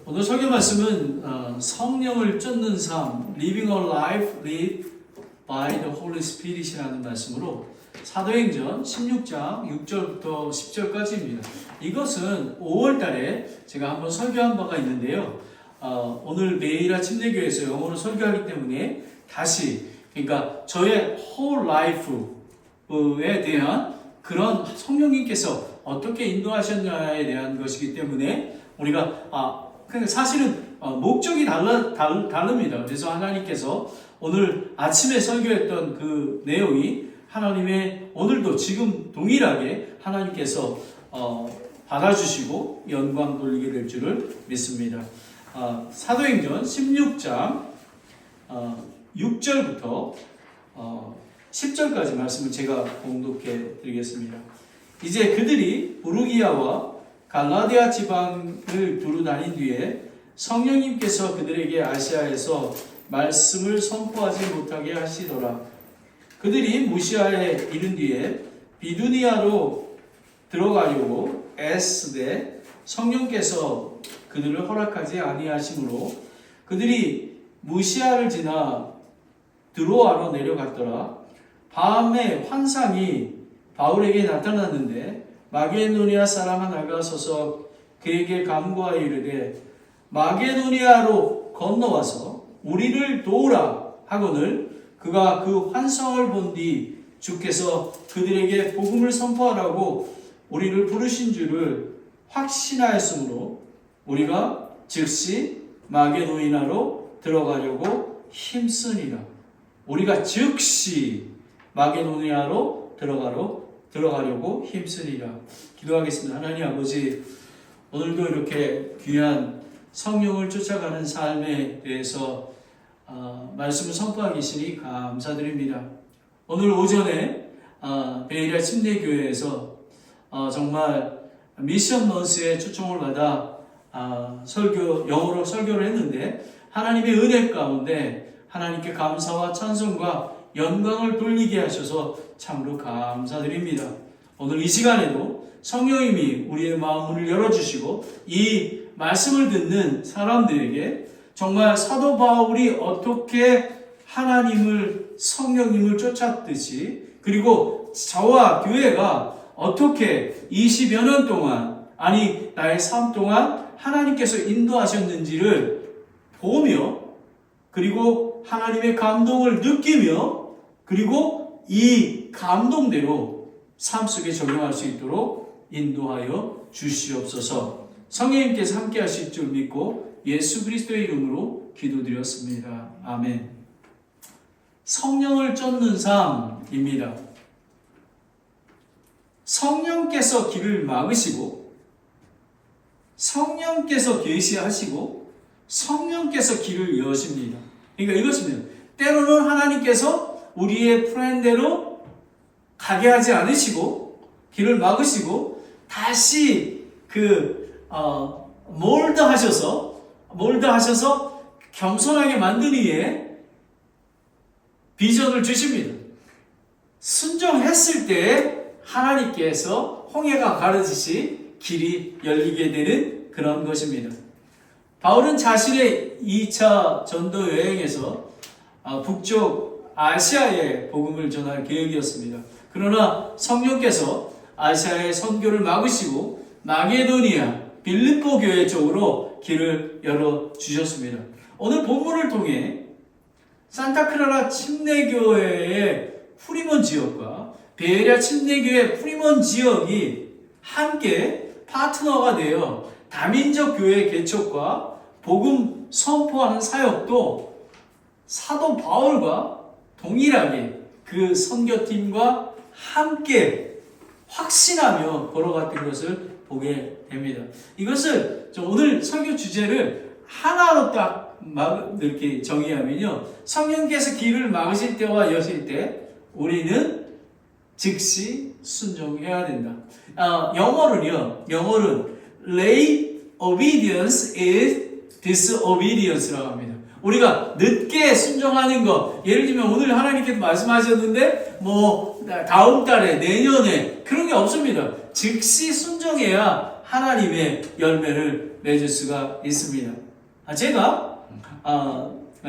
오늘 설교 말씀은 성령을 쫓는 삶, Living a Life Led by the Holy Spirit이라는 말씀으로 사도행전 16장 6절부터 10절까지입니다. 이것은 5월달에 제가 한번 설교한 바가 있는데요. 오늘 매일 아침 내교에서 영어로 설교하기 때문에 다시, 그러니까 저의 whole life에 대한 그런 성령님께서 어떻게 인도하셨냐에 대한 것이기 때문에 우리가 사실은 목적이 다릅니다. 그래서 하나님께서 오늘 아침에 설교했던 그 내용이 하나님의 오늘도 지금 동일하게 하나님께서 받아주시고 영광 돌리게 될 줄을 믿습니다. 사도행전 16장 6절부터 10절까지 말씀을 제가 공독해 드리겠습니다. 이제 그들이 부르기아와 갈라디아 지방을 두루 다닌 뒤에 성령님께서 그들에게 아시아에서 말씀을 선포하지 못하게 하시더라. 그들이 무시아에 이른 뒤에 비두니아로 들어가려고 애쓰되 성령께서 그들을 허락하지 아니하시므로 그들이 무시아를 지나 드로아로 내려갔더라. 밤에 환상이 바울에게 나타났는데 마게도니아 사람 하나가 서서 그에게 간구하여 이르되 마게도니아로 건너와서 우리를 도우라 하거늘 그가 그 환상을 본 뒤 주께서 그들에게 복음을 선포하라고 우리를 부르신 줄을 확신하였으므로 우리가 즉시 마게도니아로 들어가려고 힘쓰니라. 우리가 즉시 마게도니아로 들어가려고 힘쓰니라. 기도하겠습니다. 하나님 아버지, 오늘도 이렇게 귀한 성령을 쫓아가는 삶에 대해서 말씀을 선포하기 계시니 감사드립니다. 오늘 오전에 베이라 침례교회에서 정말 미션 넌스의 초청을 받아 영어로 설교를 했는데 하나님의 은혜 가운데 하나님께 감사와 찬송과 영광을 돌리게 하셔서 참으로 감사드립니다. 오늘 이 시간에도 성령님이 우리의 마음을 열어주시고 이 말씀을 듣는 사람들에게 정말 사도 바울이 어떻게 하나님을, 성령님을 쫓았듯이, 그리고 저와 교회가 어떻게 20여 년 동안, 나의 삶 동안 하나님께서 인도하셨는지를 보며, 그리고 하나님의 감동을 느끼며, 그리고 이 감동대로 삶 속에 적용할 수 있도록 인도하여 주시옵소서. 성령님께서 함께 하실 줄 믿고 예수 그리스도의 이름으로 기도드렸습니다. 아멘. 성령을 쫓는 삶입니다. 성령께서 길을 막으시고 성령께서 계시하시고 성령께서 길을 여십니다. 그러니까 이것입니다. 때로는 하나님께서 우리의 플랜대로 가게 하지 않으시고 길을 막으시고 다시 몰드하셔서 겸손하게 만든 이에 비전을 주십니다. 순종했을 때 하나님께서 홍해가 가르듯이 길이 열리게 되는 그런 것입니다. 바울은 자신의 2차 전도 여행에서 북쪽 아시아에 복음을 전할 계획이었습니다. 그러나 성령께서 아시아의 선교를 막으시고 마게도니아, 빌립보 교회 쪽으로 길을 열어주셨습니다. 오늘 본문을 통해 산타크라라 침례교회의 프리몬 지역과 베레아 침례교회 프리몬 지역이 함께 파트너가 되어 다민족 교회 개척과 복음 선포하는 사역도 사도 바울과 동일하게 그 선교팀과 함께 확신하며 걸어갔던 것을 보게 됩니다. 이것을 오늘 설교 주제를 하나로 딱 이렇게 정의하면요, 성령께서 길을 막으실 때와 여실 때 우리는 즉시 순종해야 된다. 영어로는 late obedience is disobedience라고 합니다. 우리가 늦게 순종하는 것, 예를 들면 오늘 하나님께서 말씀하셨는데 다음 달에, 내년에 그런 게 없습니다. 즉시 순종해야 하나님의 열매를 맺을 수가 있습니다. 제가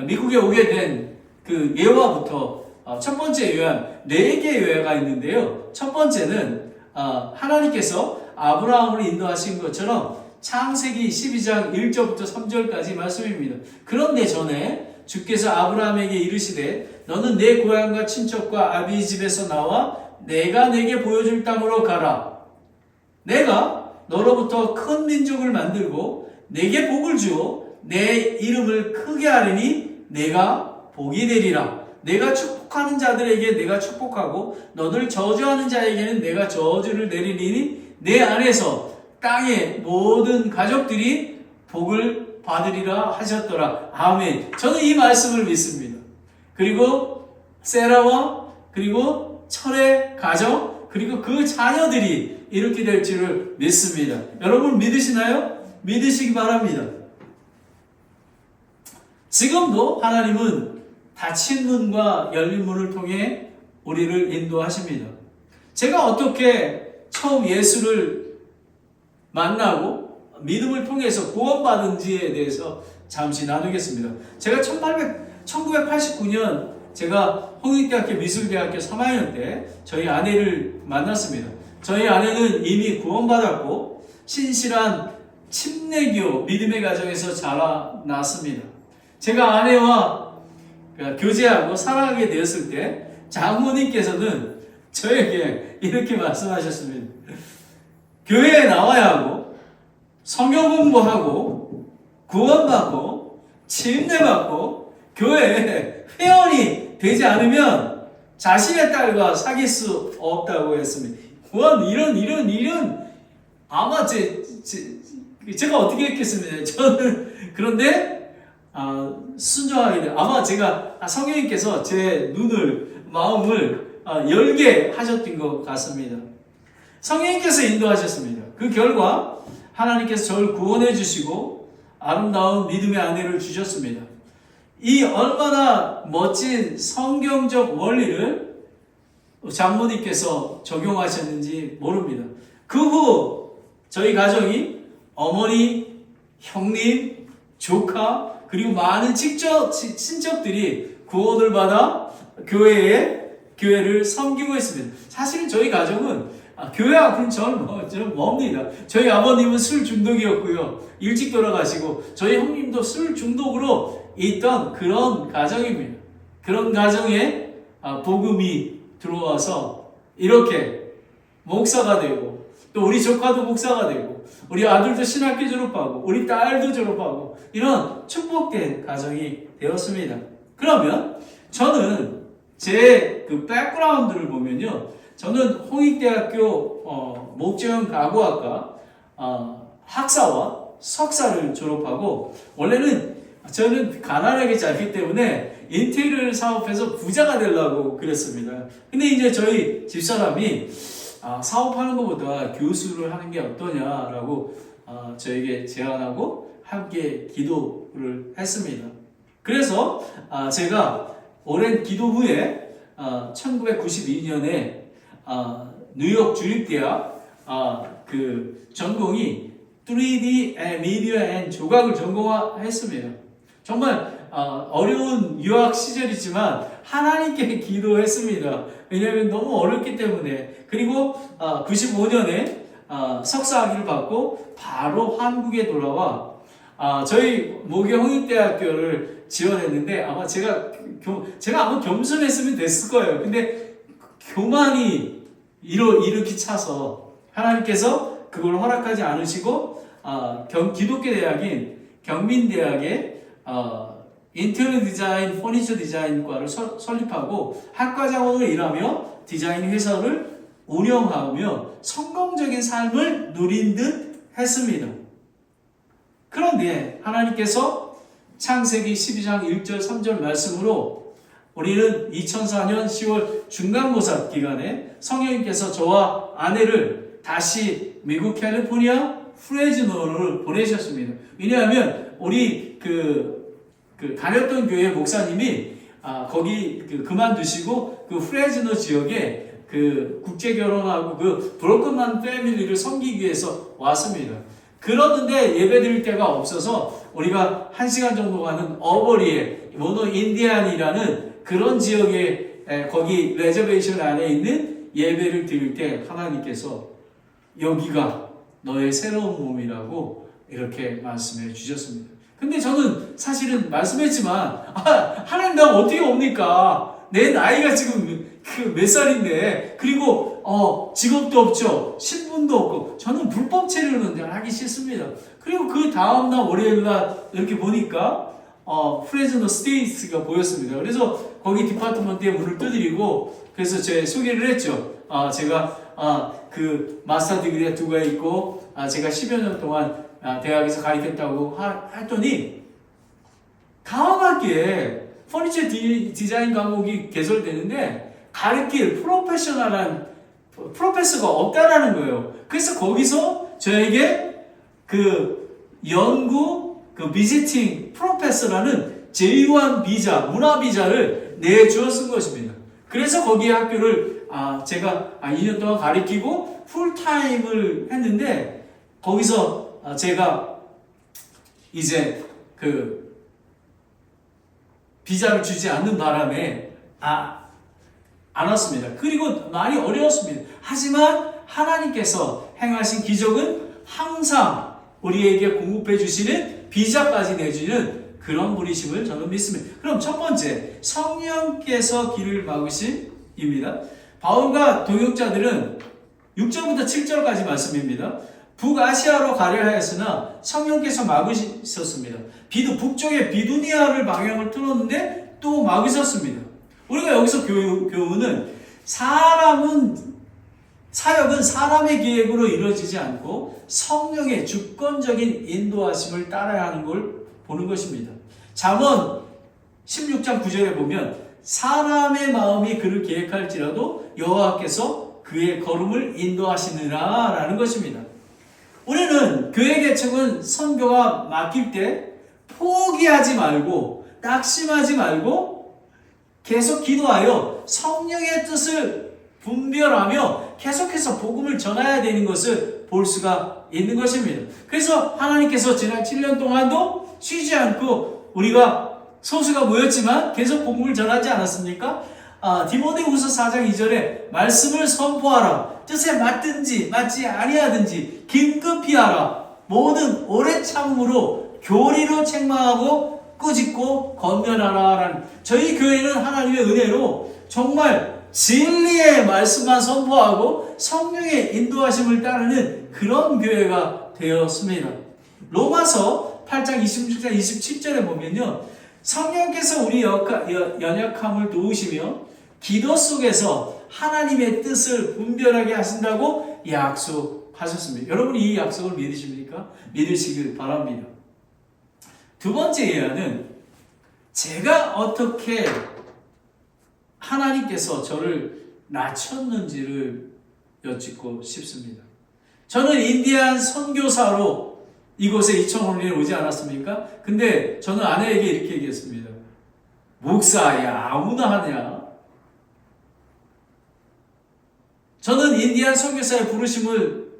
미국에 오게 된 그 예화부터 첫 번째 예화, 4개의 예화가 있는데요. 첫 번째는 하나님께서 아브라함을 인도하신 것처럼 창세기 12장 1절부터 3절까지 말씀입니다. 그런데 전에 주께서 아브라함에게 이르시되 너는 내 고향과 친척과 아비 집에서 나와 내가 내게 보여줄 땅으로 가라. 내가 너로부터 큰 민족을 만들고 내게 복을 주어 내 이름을 크게 하리니 내가 복이 되리라. 내가 축복하는 자들에게 내가 축복하고 너를 저주하는 자에게는 내가 저주를 내리니 내 안에서 땅의 모든 가족들이 복을 받으리라 하셨더라. 아멘. 저는 이 말씀을 믿습니다. 그리고 세라와 그리고 철의 가정 그리고 그 자녀들이 이렇게 될 줄을 믿습니다. 여러분 믿으시나요? 믿으시기 바랍니다. 지금도 하나님은 닫힌 문과 열린 문을 통해 우리를 인도하십니다. 제가 어떻게 처음 예수를 만나고 믿음을 통해서 구원받은지에 대해서 잠시 나누겠습니다. 제가 1989년 제가 홍익대학교 미술대학교 3학년 때 저희 아내를 만났습니다. 저희 아내는 이미 구원받았고 신실한 침례교 믿음의 가정에서 자라났습니다. 제가 아내와 교제하고 사랑하게 되었을 때 장모님께서는 저에게 이렇게 말씀하셨습니다. 교회에 나와야 하고 성경 공부하고 구원받고 침례받고 교회에 회원이 되지 않으면 자신의 딸과 사귈 수 없다고 했습니다. 이런 아마 제가 어떻게 했겠습니까? 저는 그런데 순종하게 돼. 아마 제가 성령님께서 제 눈을 마음을 열게 하셨던 것 같습니다. 성령님께서 인도하셨습니다. 그 결과 하나님께서 저를 구원해 주시고 아름다운 믿음의 아내를 주셨습니다. 이 얼마나 멋진 성경적 원리를 장모님께서 적용하셨는지 모릅니다. 그 후 저희 가정이 어머니, 형님, 조카 그리고 많은 친척들이 구원을 받아 교회를 섬기고 있습니다. 사실은 저희 가정은 교회 앞은 좀 멉니다. 저희 아버님은 술 중독이었고요. 일찍 돌아가시고 저희 형님도 술 중독으로 있던 그런 가정입니다. 그런 가정에 복음이 들어와서 이렇게 목사가 되고 또 우리 조카도 목사가 되고 우리 아들도 신학교 졸업하고 우리 딸도 졸업하고 이런 축복된 가정이 되었습니다. 그러면 저는 제 그 백그라운드를 보면요. 저는 홍익대학교 목재현 가구학과 학사와 석사를 졸업하고 원래는 저는 가난하게 자랐기 때문에 인테리어 사업해서 부자가 되려고 그랬습니다. 근데 이제 저희 집사람이 사업하는 것보다 교수를 하는 게 어떠냐라고 저에게 제안하고 함께 기도를 했습니다. 그래서 제가 오랜 기도 후에 1992년에 뉴욕 주립대학 그 전공이 3D 미디어 앤 조각을 전공했습니다. 정말 어려운 유학 시절이지만 하나님께 기도했습니다. 왜냐하면 너무 어렵기 때문에. 그리고 95년에 석사학위를 받고 바로 한국에 돌아와 저희 모교 홍익대학교를 지원했는데 아마 제가 아마 겸손했으면 됐을 거예요. 근데 교만이 이렇게 차서 하나님께서 그걸 허락하지 않으시고 기독교 대학인 경민대학에 인테리어 디자인, 퍼니처 디자인과를 설립하고 학과장으로 일하며 디자인 회사를 운영하며 성공적인 삶을 누린 듯 했습니다. 그런데 하나님께서 창세기 12장 1절 3절 말씀으로 우리는 2004년 10월 중간고사 기간에 성령님께서 저와 아내를 다시 미국 캘리포니아 프레즈노를 보내셨습니다. 왜냐하면 우리 다녔던 교회 목사님이 거기 그만두시고 그 프레즈노 지역에 그 국제 결혼하고 그 브로큰만 패밀리를 섬기기 위해서 왔습니다. 그러는데 예배 드릴 데가 없어서 우리가 1시간 정도 가는 어버리에 모노 인디안이라는 그런 지역에 거기 레저베이션 안에 있는 예배를 드릴 때 하나님께서 여기가 너의 새로운 몸이라고 이렇게 말씀해 주셨습니다. 근데 저는 사실은 말씀했지만 하나님 나 어떻게 옵니까? 내 나이가 지금 몇 살인데 그리고 직업도 없죠. 신분도 없고 저는 불법 체류는 하기 싫습니다. 그리고 그 다음날 월요일날 이렇게 보니까 프레즈노 스테이트가 보였습니다. 그래서 거기 디파트먼트에 문을 두드리고 그래서 제 소개를 했죠. 제가 그 마스터 디그리 2가 있고 제가 10여 년 동안 대학에서 가르쳤다고 했더니 다음 학기에 퍼니처 디자인 과목이 개설되는데 가르칠 프로페서가 없다라는 거예요. 그래서 거기서 저에게 그 연구 비지팅 프로페서라는 제1 비자, 문화 비자를 내주었은 것입니다. 그래서 거기에 학교를 제가 2년 동안 가르치고 풀타임을 했는데 거기서 제가 이제 그 비자를 주지 않는 바람에 안 왔습니다. 그리고 많이 어려웠습니다. 하지만 하나님께서 행하신 기적은 항상 우리에게 공급해 주시는 비자까지 내주는 그런 분이심을 저는 믿습니다. 그럼 첫 번째, 성령께서 길을 막으심입니다. 바울과 동역자들은 6절부터 7절까지 말씀입니다. 북아시아로 가려 하였으나 성령께서 막으셨습니다. 북쪽에 비두니아를 방향을 틀었는데 또 막으셨습니다. 우리가 여기서 교훈은 사역은 사람의 계획으로 이루어지지 않고 성령의 주권적인 인도하심을 따라야 하는 걸 보는 것입니다. 잠언 16장 9절에 보면 사람의 마음이 그를 계획할지라도 여호와께서 그의 걸음을 인도하시느라 라는 것입니다. 우리는 교회 개척은 선교가 맡길 때 포기하지 말고 낙심하지 말고 계속 기도하여 성령의 뜻을 분별하며 계속해서 복음을 전해야 되는 것을 볼 수가 있는 것입니다. 그래서 하나님께서 지난 7년 동안도 쉬지 않고 우리가 소수가 모였지만 계속 복음을 전하지 않았습니까? 디모데후서 4장 2절에 말씀을 선포하라. 뜻에 맞든지 맞지 아니하든지 긴급히 하라. 모든 오래 참음으로 교리로 책망하고 꾸짖고 권면하라. 저희 교회는 하나님의 은혜로 정말 진리의 말씀만 선포하고 성령의 인도하심을 따르는 그런 교회가 되었습니다. 로마서 8장 26장 27절에 보면요, 성령께서 우리 연약함을 도우시며 기도 속에서 하나님의 뜻을 분별하게 하신다고 약속하셨습니다. 여러분이 이 약속을 믿으십니까? 믿으시길 바랍니다. 두 번째 예화는 제가 어떻게 하나님께서 저를 낮췄는지를 여쭙고 싶습니다. 저는 인디안 선교사로 이곳에 2005년에 오지 않았습니까? 근데 저는 아내에게 이렇게 얘기했습니다. 목사야, 아무나 하냐? 저는 인디안 선교사의 부르심을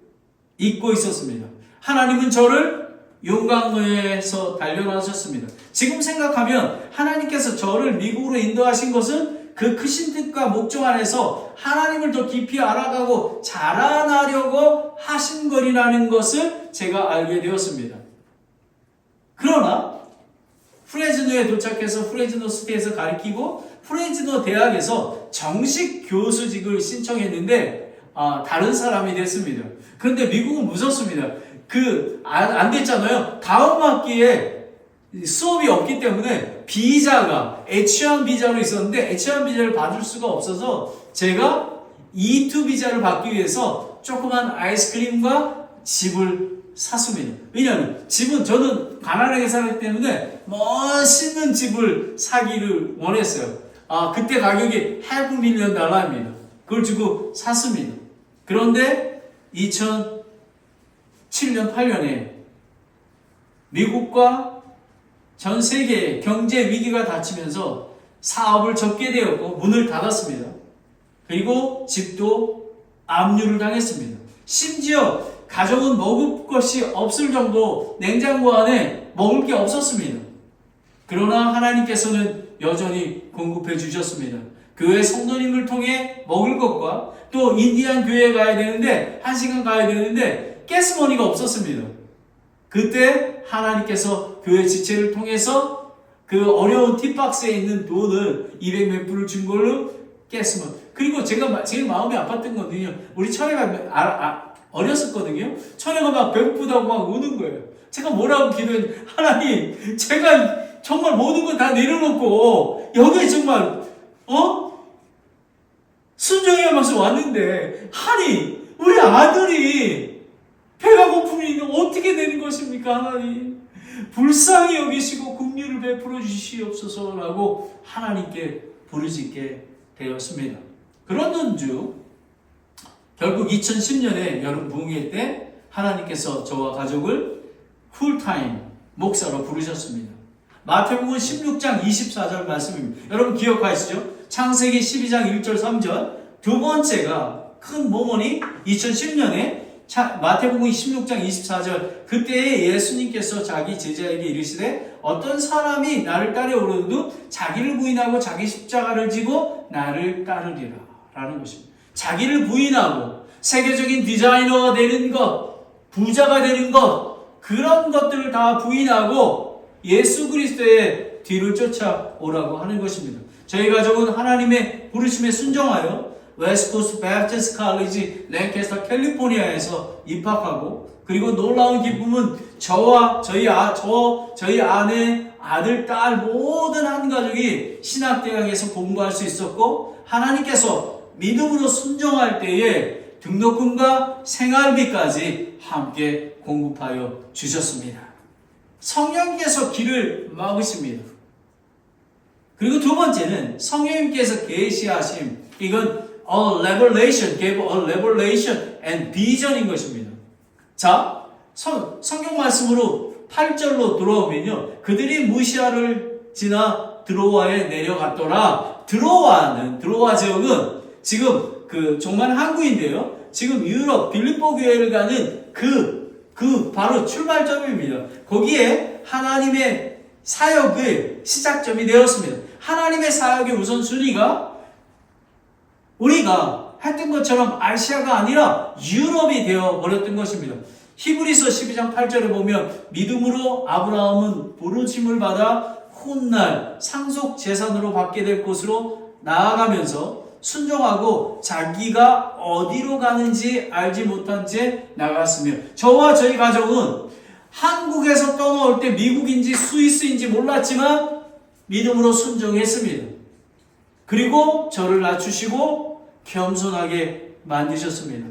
잊고 있었습니다. 하나님은 저를 용광로에서 단련하셨습니다. 지금 생각하면 하나님께서 저를 미국으로 인도하신 것은 그 크신 뜻과 목적 안에서 하나님을 더 깊이 알아가고 자라나려고 하신 것이라는 것을 제가 알게 되었습니다. 그러나 프레즈노에 도착해서 프레즈노 스테이에서 가르치고 프레즈노 대학에서 정식 교수직을 신청했는데 다른 사람이 됐습니다. 그런데 미국은 무섭습니다. 안 됐잖아요. 다음 학기에 수업이 없기 때문에 비자가 H1 비자로 있었는데 H1 비자를 받을 수가 없어서 제가 E2 비자를 받기 위해서 조그만 아이스크림과 집을 샀습니다. 왜냐하면 집은 저는 가난하게 살았기 때문에 멋있는 집을 사기를 원했어요. 그때 가격이 $500 million 그걸 주고 샀습니다. 그런데 2007년 8년에 미국과 전 세계의 경제 위기가 닥치면서 사업을 접게 되었고 문을 닫았습니다. 그리고 집도 압류를 당했습니다. 심지어 가족은 먹을 것이 없을 정도 냉장고 안에 먹을 게 없었습니다. 그러나 하나님께서는 여전히 공급해 주셨습니다. 교회 성도님을 통해 먹을 것과 또 인디안 교회에 가야 되는데 1시간 가야 되는데 가스머니가 없었습니다. 그때 하나님께서 교회 지체를 통해서 그 어려운 팁박스에 있는 돈을 200몇 불을 준 걸로 가스머니. 그리고 제가 제일 마음이 아팠던 거는요. 우리 처녀가 어렸었거든요. 처녀가 막 배고프다고 막 우는 거예요. 제가 뭐라고 기도했는지 하나님 제가 정말 모든 걸 다 내려놓고 여기에 정말 순종해야면서 왔는데 아니 우리 아들이 배가 고프니 어떻게 되는 것입니까 하나님. 불쌍히 여기시고 긍휼을 베풀어 주시옵소서라고 하나님께 부르짖게 되었습니다. 그러던 중 결국 2010년에 여름 부흥회 때 하나님께서 저와 가족을 풀타임 목사로 부르셨습니다. 마태복음 16장 24절 말씀입니다. 여러분 기억하시죠? 창세기 12장 1절 3절. 두 번째가 큰 모모니 2010년에 마태복음 16장 24절. 그때에 예수님께서 자기 제자에게 이르시되 어떤 사람이 나를 따라오려도 자기를 부인하고 자기 십자가를 지고 나를 따르리라 라는 것입니다. 자기를 부인하고 세계적인 디자이너가 되는 것, 부자가 되는 것, 그런 것들을 다 부인하고 예수 그리스도의 뒤를 쫓아오라고 하는 것입니다. 저희 가족은 하나님의 부르심에 순종하여 웨스트코스트 배프티스트 칼리지 랭캐스터 캘리포니아에서 입학하고, 그리고 놀라운 기쁨은 저와 저희 아내, 아들, 딸 모든 한 가족이 신학대학에서 공부할 수 있었고, 하나님께서 믿음으로 순종할 때에 등록금과 생활비까지 함께 공급하여 주셨습니다. 성령께서 길을 막으십니다. 그리고 두 번째는 성령님께서 계시하심, 이건 a revelation, gave a revelation and vision인 것입니다. 자, 성경 말씀으로 8절로 돌아오면요, 그들이 무시아를 지나 드로아에 내려갔더라. 드로아 지역은 지금 그 종말 항구인데요, 지금 유럽 빌립보 교회를 가는 그 바로 출발점입니다. 거기에 하나님의 사역의 시작점이 되었습니다. 하나님의 사역의 우선순위가 우리가 했던 것처럼 아시아가 아니라 유럽이 되어버렸던 것입니다. 히브리서 12장 8절에 보면 믿음으로 아브라함은 부르심을 받아 훗날 상속 재산으로 받게 될 곳으로 나아가면서 순종하고 자기가 어디로 가는지 알지 못한 채 나갔으며, 저와 저희 가족은 한국에서 떠나올 때 미국인지 스위스인지 몰랐지만 믿음으로 순종했습니다. 그리고 저를 낮추시고 겸손하게 만드셨습니다.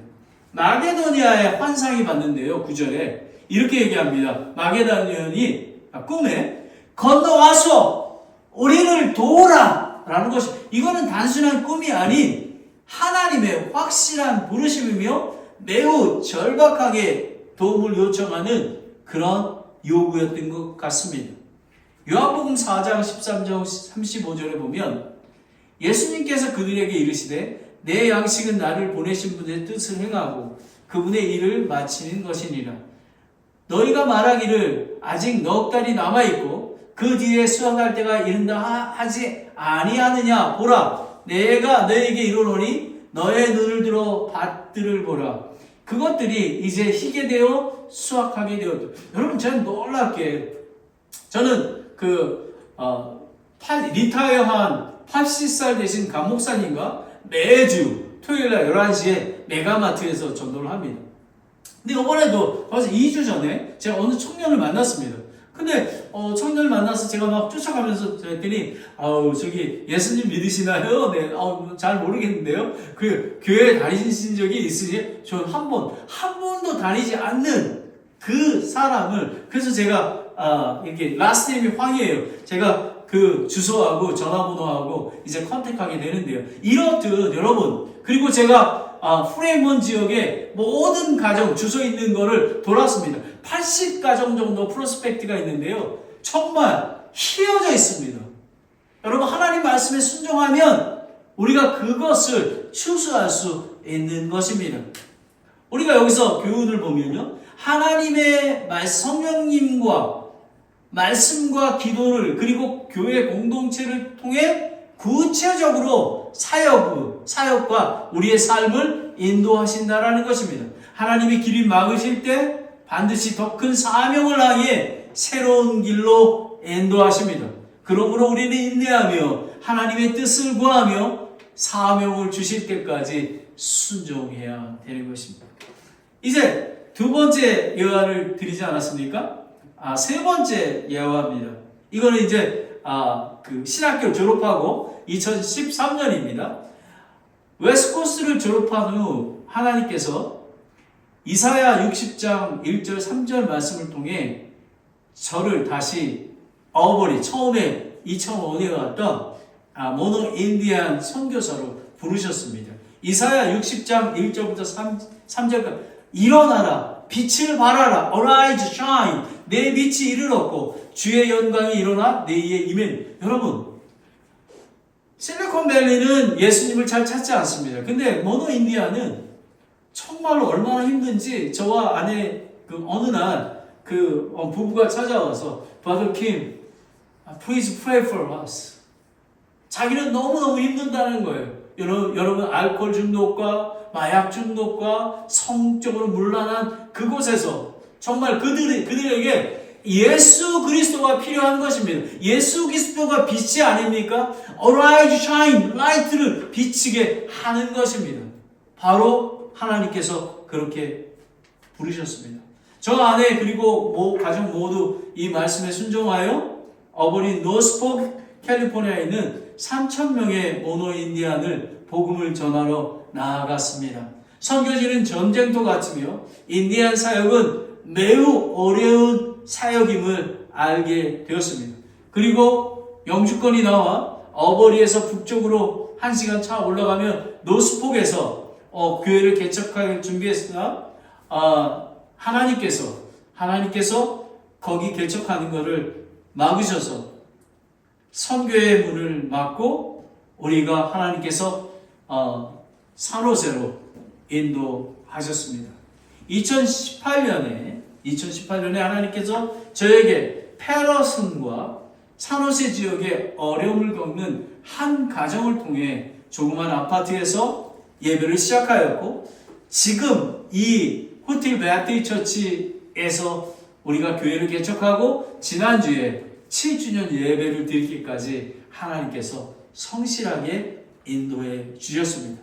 마게도니아의 환상이 봤는데요, 9절에 이렇게 얘기합니다. 마게도니아인이 꿈에 건너와서 우리를 도우라 라는 것이, 이거는 단순한 꿈이 아닌 하나님의 확실한 부르심이며 매우 절박하게 도움을 요청하는 그런 요구였던 것 같습니다. 요한복음 4장 13절 35절에 보면 예수님께서 그들에게 이르시되 내 양식은 나를 보내신 분의 뜻을 행하고 그분의 일을 마치는 것이니라. 너희가 말하기를 아직 넉 달이 남아있고 그 뒤에 수확할 때가 이른다 하지 아니하느냐. 보라, 내가 너희에게 이르노니 너의 눈을 들어 밭들을 보라. 그것들이 이제 희게 되어 수확하게 되었다. 여러분, 저는 놀랍게, 저는 리타이어한 80살 되신 강 목사님과 매주 토요일날 11시에 메가마트에서 전도를 합니다. 근데 이번에도 벌써 2주 전에 제가 어느 청년을 만났습니다. 근데 청년을 만나서 제가 막 쫓아가면서 했더니 저기 예수님 믿으시나요? 네, 잘 모르겠는데요. 그 교회에 다니신 적이 있으니 저 한 번도 다니지 않는 그 사람을, 그래서 제가 이렇게 라스트 네임이 황이에요. 제가 그 주소하고 전화번호하고 이제 컨택하게 되는데요. 이렇듯 여러분, 그리고 제가 프레임원 지역에 모든 가정 주소 있는 거를 돌았습니다. 80가정 정도 프로스펙트가 있는데요, 정말 휘어져 있습니다. 여러분, 하나님 말씀에 순종하면 우리가 그것을 추수할 수 있는 것입니다. 우리가 여기서 교훈을 보면요. 하나님의 성령님과 말씀과 기도를 그리고 교회 공동체를 통해 구체적으로 사역과 우리의 삶을 인도하신다라는 것입니다. 하나님이 길이 막으실 때 반드시 더 큰 사명을 향해 새로운 길로 인도하십니다. 그러므로 우리는 인내하며 하나님의 뜻을 구하며 사명을 주실 때까지 순종해야 되는 것입니다. 이제 두 번째 예화를 드리지 않았습니까? 세 번째 예화입니다. 이거는 이제 그 신학교 졸업하고 2013년입니다. 웨스코스를 졸업한 후 하나님께서 이사야 60장 1절 3절 말씀을 통해 저를 다시 처음에 2005년에 왔던 모노 인디안 선교사로 부르셨습니다. 이사야 60장 1절부터 3절까지 일어나라 빛을 발하라 arise shine 내 빛이 이르렀고 주의 영광이 일어나 내 위에 임한. 여러분 실리콘밸리는 예수님을 잘 찾지 않습니다. 근데 모노 인디아는 정말로 얼마나 힘든지 저와 아내 어느 날 부부가 찾아와서 Brother Kim, please pray for us. 자기는 너무너무 힘든다는 거예요. 여러분 알코올 중독과 마약 중독과 성적으로 문란한 그곳에서 정말 그들에게 예수 그리스도가 필요한 것입니다. 예수 그리스도가 빛이 아닙니까? Arise, shine, light를 비치게 하는 것입니다. 바로 하나님께서 그렇게 부르셨습니다. 저 아내 그리고 가족 모두 이 말씀에 순종하여 어버린 노스포크 캘리포니아에 있는 3,000명의 모노 인디안을 복음을 전하러 나아갔습니다. 선교지는 전쟁터 같으며 인디안 사역은 매우 어려운 사역임을 알게 되었습니다. 그리고 영주권이 나와 어버리에서 북쪽으로 1시간 차 올라가면 노스폭에서 교회를 개척할 준비했으나 하나님께서 거기 개척하는 것을 막으셔서 선교의 문을 막고 우리가 하나님께서 산호세로 인도하셨습니다. 2018년에 하나님께서 저에게 페러슨과 산호세 지역에 어려움을 겪는 한 가정을 통해 조그만 아파트에서 예배를 시작하였고 지금 이 호텔 베아트리 처치에서 우리가 교회를 개척하고 지난주에 7주년 예배를 드리기까지 하나님께서 성실하게 인도해 주셨습니다.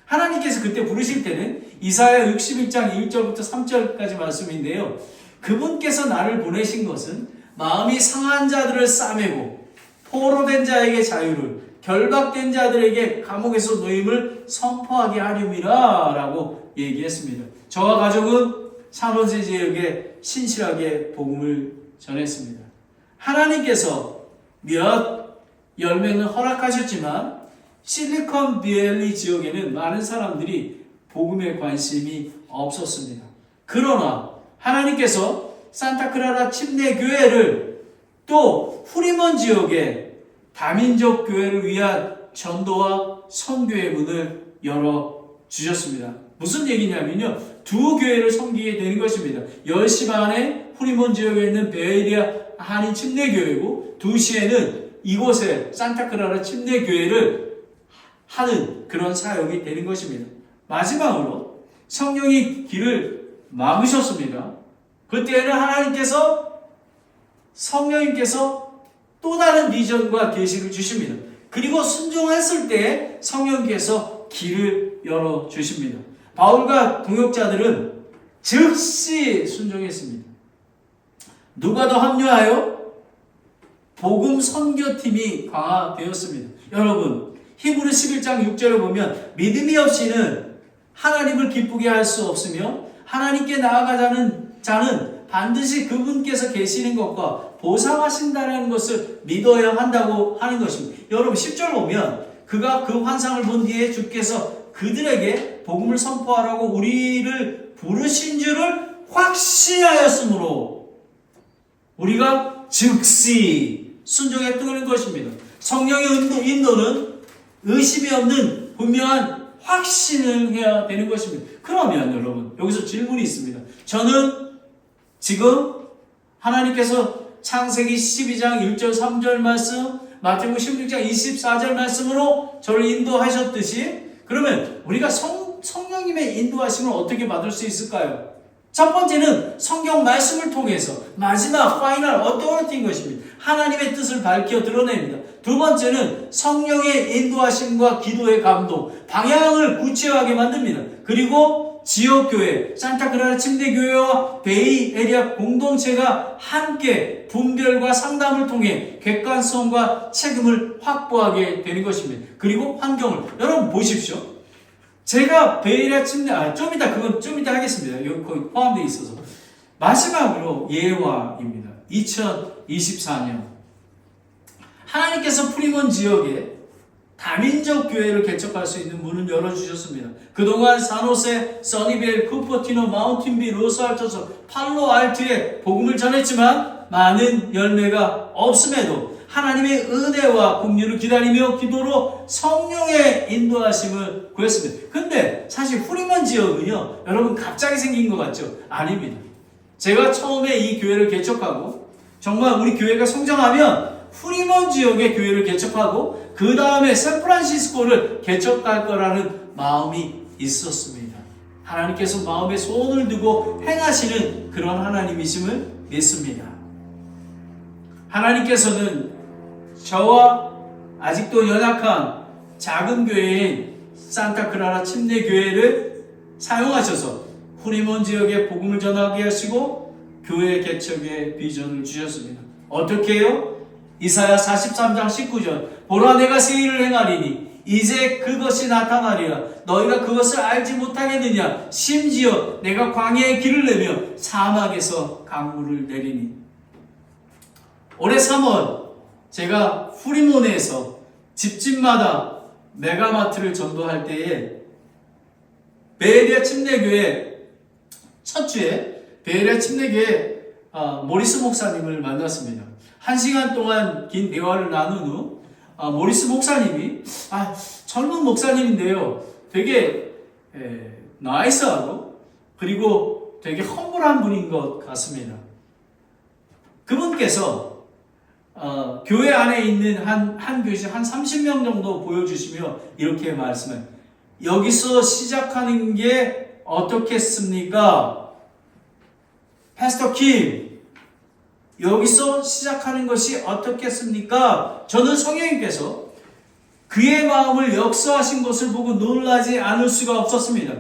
하나님께서 그때 부르실 때는 이사야 61장 1절부터 3절까지 말씀인데요. 그분께서 나를 보내신 것은 마음이 상한 자들을 싸매고 포로된 자에게 자유를 결박된 자들에게 감옥에서 노임을 선포하게 하림이라 라고 얘기했습니다. 저와 가족은 산호세 지역에 신실하게 복음을 전했습니다. 하나님께서 몇 열매는 허락하셨지만 실리콘밸리 지역에는 많은 사람들이 복음에 관심이 없었습니다. 그러나 하나님께서 산타크라라 침례교회를 또 후리먼 지역에 다민족 교회를 위한 전도와 선교의 문을 열어주셨습니다. 무슨 얘기냐면요. 두 교회를 섬기게 되는 것입니다. 10시 반에 후리몬 지역에 있는 베이리아 한인 침례교회고 2시에는 이곳에 산타크라라 침례교회를 하는 그런 사역이 되는 것입니다. 마지막으로 성령이 길을 막으셨습니다. 그때는 성령님께서 또 다른 비전과 계시를 주십니다. 그리고 순종했을 때 성령께서 길을 열어주십니다. 바울과 동역자들은 즉시 순종했습니다. 누가 더 합류하여 복음 선교팀이 강화되었습니다. 여러분 히브리 11장 6절을 보면 믿음이 없이는 하나님을 기쁘게 할 수 없으며 하나님께 나아가자는 자는 반드시 그분께서 계시는 것과 보상하신다는 것을 믿어야 한다고 하는 것입니다. 여러분 10절 보면 그가 그 환상을 본 뒤에 주께서 그들에게 복음을 선포하라고 우리를 부르신 줄을 확신하였으므로 우리가 즉시 순종했던 것입니다. 성령의 인도는 의심이 없는 분명한 확신을 해야 되는 것입니다. 그러면 여러분 여기서 질문이 있습니다. 저는 지금 하나님께서 창세기 12장 1절 3절 말씀, 마태복음 16장 24절 말씀으로 저를 인도하셨듯이 그러면 우리가 성령님의 인도하심을 어떻게 받을 수 있을까요? 첫 번째는 성경 말씀을 통해서 마지막 파이널 어토리티인 것입니다. 하나님의 뜻을 밝혀 드러냅니다. 두 번째는 성령의 인도하심과 기도의 감동, 방향을 구체화하게 만듭니다. 그리고 지역교회, 산타크라라 침례교회와 베이 에리아 공동체가 함께 분별과 상담을 통해 객관성과 책임을 확보하게 되는 것입니다. 그리고 환경을, 여러분 보십시오. 제가 베이에리아 침례, 좀 이따 하겠습니다. 여기 거기 포함되어 있어서. 마지막으로 예화입니다. 2024년. 하나님께서 프리몬 지역에 다민족 교회를 개척할 수 있는 문을 열어주셨습니다. 그동안 산호세, 써니벨, 쿠퍼티노, 마운틴비, 로스알토스, 팔로알트에 복음을 전했지만 많은 열매가 없음에도 하나님의 은혜와 긍휼을 기다리며 기도로 성령의 인도하심을 구했습니다. 근데 사실 프리몬 지역은요, 여러분 갑자기 생긴 것 같죠? 아닙니다. 제가 처음에 이 교회를 개척하고 정말 우리 교회가 성장하면 프리몬 지역의 교회를 개척하고 그 다음에 샌프란시스코를 개척할 거라는 마음이 있었습니다. 하나님께서 마음에 소원을 두고 행하시는 그런 하나님이심을 믿습니다. 하나님께서는 저와 아직도 연약한 작은 교회인 산타크라라 침례교회를 사용하셔서 프리몬 지역에 복음을 전하게 하시고 교회 개척의 비전을 주셨습니다. 어떻게 해요? 이사야 43장 19절 보라 내가 새 일을 행하리니 이제 그것이 나타나리라 너희가 그것을 알지 못하겠느냐 심지어 내가 광야에 길을 내며 사막에서 강물을 내리니. 올해 3월 제가 프리몬에서 집집마다 메가마트를 전도할 때에 베에리아 침례교회 첫 주에 베에리아 침례교회 모리스 목사님을 만났습니다. 1시간 동안 긴 대화를 나눈 후 모리스 목사님이 젊은 목사님인데요. 되게 나이스하고 그리고 되게 험불한 분인 것 같습니다. 그분께서 교회 안에 있는 한 교실 한 30명 정도 보여주시며 이렇게 말씀해요. 여기서 시작하는 게 어떻겠습니까? 패스터 킴, 여기서 시작하는 것이 어떻겠습니까? 저는 성령님께서 그의 마음을 역사하신 것을 보고 놀라지 않을 수가 없었습니다.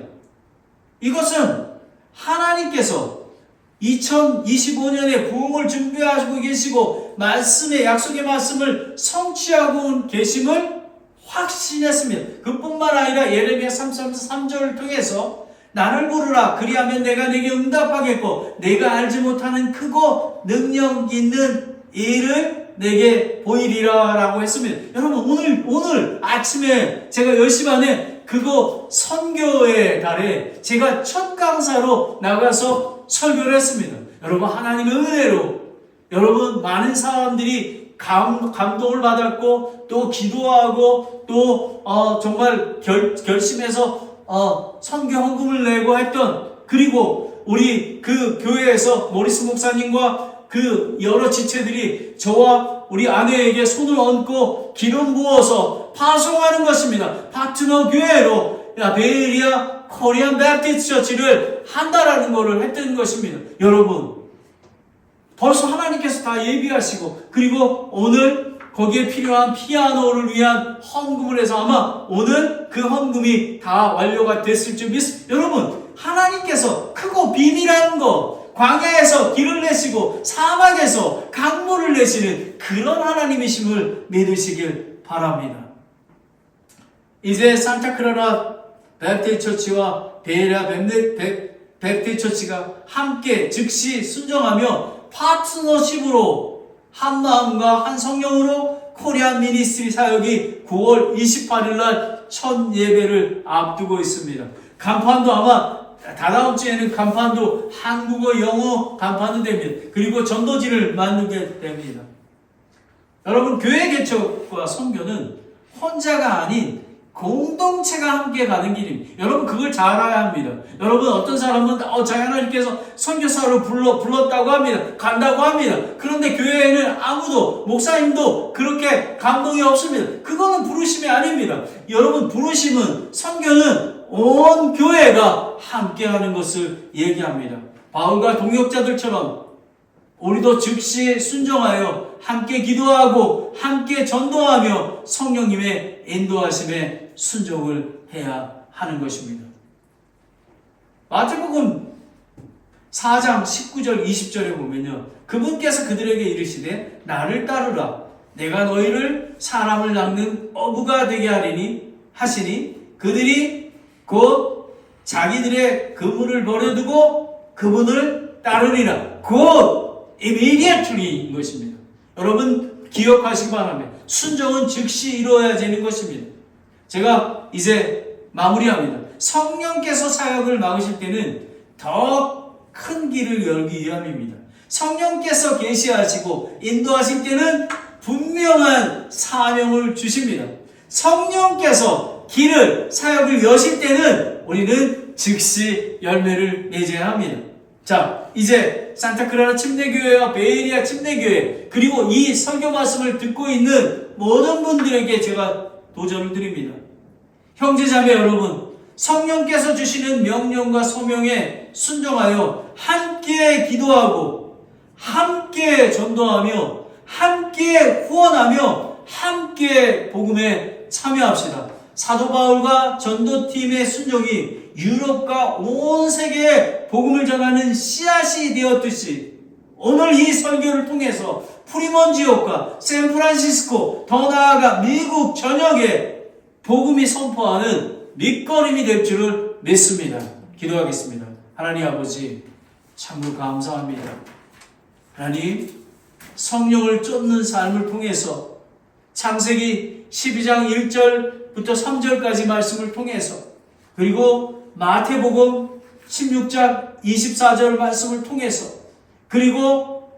이것은 하나님께서 2025년에 부흥을 준비하고 계시고 말씀의 약속의 말씀을 성취하고 계심을 확신했습니다. 그뿐만 아니라 예레미야 33절을 통해서 나를 부르라 그리하면 내가 내게 응답하겠고 내가 알지 못하는 크고 능력 있는 일을 내게 보이리라 라고 했습니다. 여러분 오늘 아침에 제가 10시 반에 그거 선교의 달에 제가 첫 강사로 나가서 설교를 했습니다. 여러분 하나님의 은혜로 여러분 많은 사람들이 감동을 받았고 또 기도하고 또 정말 결심해서 선교 헌금을 내고 했던 그리고 우리 그 교회에서 모리스 목사님과 그 여러 지체들이 저와 우리 아내에게 손을 얹고 기름 부어서 파송하는 것입니다. 파트너 교회로 베이에리아 코리안 베프티스트 처치를 한다라는 것을 했던 것입니다. 여러분 벌써 하나님께서 다 예비하시고 그리고 오늘 거기에 필요한 피아노를 위한 헌금을 해서 아마 오늘 그 헌금이 다 완료가 됐을 줄 믿습니다. 여러분 하나님께서 크고 비밀한 것 광야에서 길을 내시고 사막에서 강물을 내시는 그런 하나님이심을 믿으시길 바랍니다. 이제 산타크라라 베프티스트 처치와 베이에리아 베프티스트 처치가 함께 즉시 순종하며 파트너십으로 한 마음과 한 성령으로 코리안 미니스트리 사역이 9월 28일 날 첫 예배를 앞두고 있습니다. 간판도 아마 다다음 주에는 간판도 한국어, 영어 간판도 됩니다. 그리고 전도지를 만들게 됩니다. 여러분 교회 개척과 선교는 혼자가 아닌 공동체가 함께 가는 길입니다. 여러분 그걸 잘 알아야 합니다. 여러분 어떤 사람은 저희 하나님께서 선교사로 불렀다고 합니다. 간다고 합니다. 그런데 교회에는 아무도 목사님도 그렇게 감동이 없습니다. 그거는 부르심이 아닙니다. 여러분 부르심은 선교는 온 교회가 함께하는 것을 얘기합니다. 바울과 동역자들처럼 우리도 즉시 순종하여 함께 기도하고 함께 전도하며 성령님의 인도하심에 순종을 해야 하는 것입니다. 마태복음 4장 19절 20절에 보면요. 그분께서 그들에게 이르시되 나를 따르라. 내가 너희를 사람을 낚는 어부가 되게 하시니 그들이 곧 자기들의 그물을 버려두고 그분을 따르리라. 곧 immediately인 것입니다. 여러분 기억하시기 바랍니다. 순종은 즉시 이루어야 되는 것입니다. 제가 이제 마무리합니다. 성령께서 사역을 막으실 때는 더 큰 길을 열기 위함입니다. 성령께서 계시하시고 인도하실 때는 분명한 사명을 주십니다. 성령께서 길을 사역을 여실 때는 우리는 즉시 열매를 맺어야 합니다. 자, 이제 산타크라라 침례교회와 베이리아 침례교회 그리고 이 설교 말씀을 듣고 있는 모든 분들에게 제가 도전을 드립니다. 형제자매 여러분, 성령께서 주시는 명령과 소명에 순종하여 함께 기도하고 함께 전도하며 함께 후원하며 함께 복음에 참여합시다. 사도 바울과 전도팀의 순종이 유럽과 온 세계에 복음을 전하는 씨앗이 되었듯이 오늘 이 설교를 통해서 프리먼 지역과 샌프란시스코 더 나아가 미국 전역에 복음이 선포하는 밑거름이 될 줄을 믿습니다. 기도하겠습니다. 하나님 아버지 참으로 감사합니다. 하나님 성령을 쫓는 삶을 통해서 창세기 12장 1절부터 3절까지 말씀을 통해서 그리고 마태복음 16장 24절 말씀을 통해서 그리고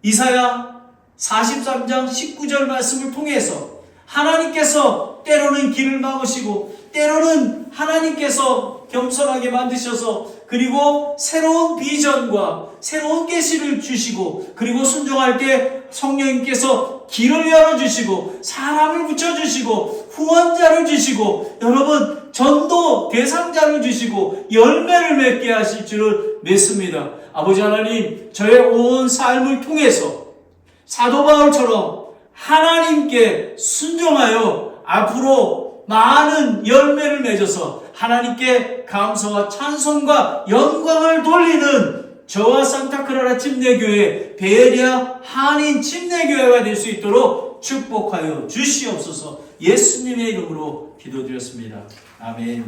이사야 43장 19절 말씀을 통해서 하나님께서 때로는 길을 막으시고 때로는 하나님께서 겸손하게 만드셔서 그리고 새로운 비전과 새로운 계시를 주시고 그리고 순종할 때 성령님께서 길을 열어주시고 사람을 붙여주시고 후원자를 주시고 여러분 전도 대상자를 주시고 열매를 맺게 하실 줄을 믿습니다. 아버지 하나님 저의 온 삶을 통해서 사도 바울처럼 하나님께 순종하여 앞으로 많은 열매를 맺어서 하나님께 감사와 찬송과 영광을 돌리는 저와 산타크라라 침례교회 베리아 한인 침례교회가 될 수 있도록 축복하여 주시옵소서. 예수님의 이름으로 기도드렸습니다. 아멘.